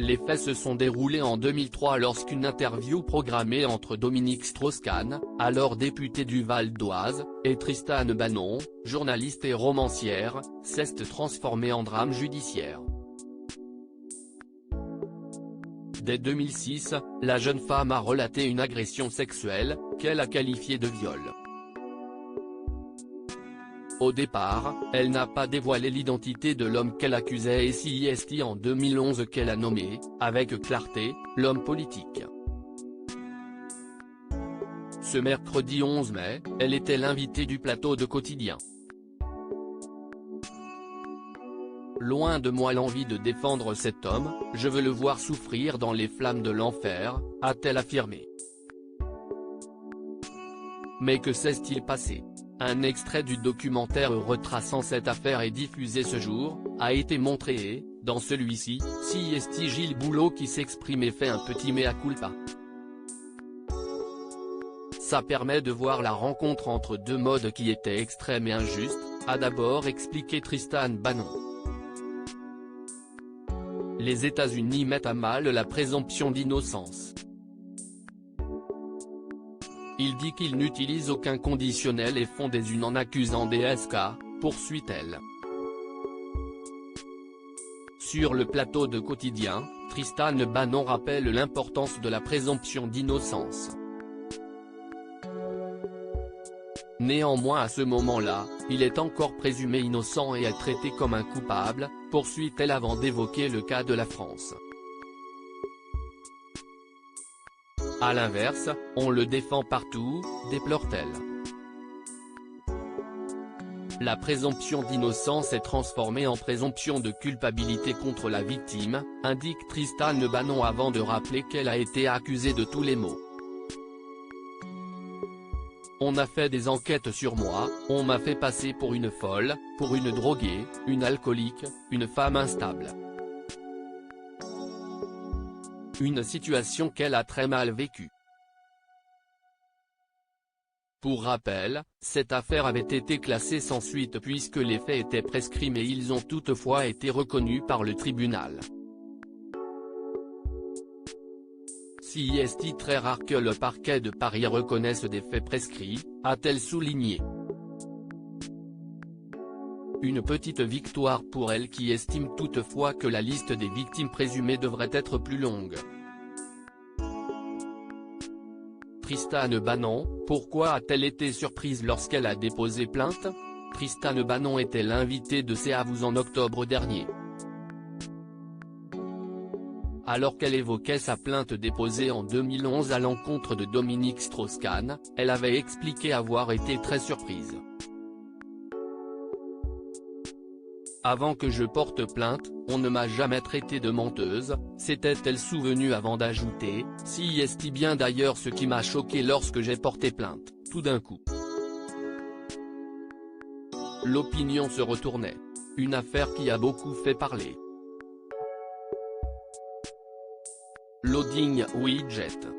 Les faits se sont déroulés en 2003 lorsqu'une interview programmée entre Dominique Strauss-Kahn, alors député du Val d'Oise, et Tristane Banon, journaliste et romancière, s'est transformée en drame judiciaire. Dès 2006, la jeune femme a relaté une agression sexuelle, qu'elle a qualifiée de viol. Au départ, elle n'a pas dévoilé l'identité de l'homme qu'elle accusait et c'est en 2011 qu'elle a nommé, avec clarté, l'homme politique. Ce mercredi 11 mai, elle était l'invitée du plateau de Quotidien. Loin de moi l'envie de défendre cet homme, je veux le voir souffrir dans les flammes de l'enfer, a-t-elle affirmé. Mais que s'est-il passé ? Un extrait du documentaire retraçant cette affaire est diffusé ce jour, a été montré et, dans celui-ci, c'est Gilles Boulot qui s'exprime et fait un petit mea culpa. Ça permet de voir la rencontre entre deux modes qui étaient extrêmes et injustes, a d'abord expliqué Tristane Banon. Les États-Unis mettent à mal la présomption d'innocence. Il dit qu'ils n'utilisent aucun conditionnel et font des unes en accusant des SK, poursuit-elle. Sur le plateau de Quotidien, Tristane Banon rappelle l'importance de la présomption d'innocence. Néanmoins à ce moment-là, il est encore présumé innocent et est traité comme un coupable, poursuit-elle avant d'évoquer le cas de la France. À l'inverse, on le défend partout, déplore-t-elle. La présomption d'innocence est transformée en présomption de culpabilité contre la victime, indique Tristane Banon avant de rappeler qu'elle a été accusée de tous les maux. On a fait des enquêtes sur moi, on m'a fait passer pour une folle, pour une droguée, une alcoolique, une femme instable. Une situation qu'elle a très mal vécue. Pour rappel, cette affaire avait été classée sans suite puisque les faits étaient prescrits mais ils ont toutefois été reconnus par le tribunal. C'est très rare que le parquet de Paris reconnaisse des faits prescrits, a-t-elle souligné. Une petite victoire pour elle qui estime toutefois que la liste des victimes présumées devrait être plus longue. Tristane Banon, pourquoi a-t-elle été surprise lorsqu'elle a déposé plainte? Tristane Banon était l'invitée de CAVOUS en octobre dernier. Alors qu'elle évoquait sa plainte déposée en 2011 à l'encontre de Dominique Strauss-Kahn, elle avait expliqué avoir été très surprise. Avant que je porte plainte, on ne m'a jamais traité de menteuse, s'était-elle souvenue avant d'ajouter, c'est bien d'ailleurs ce qui m'a choqué lorsque j'ai porté plainte, tout d'un coup. L'opinion se retournait. Une affaire qui a beaucoup fait parler. Loading Widget.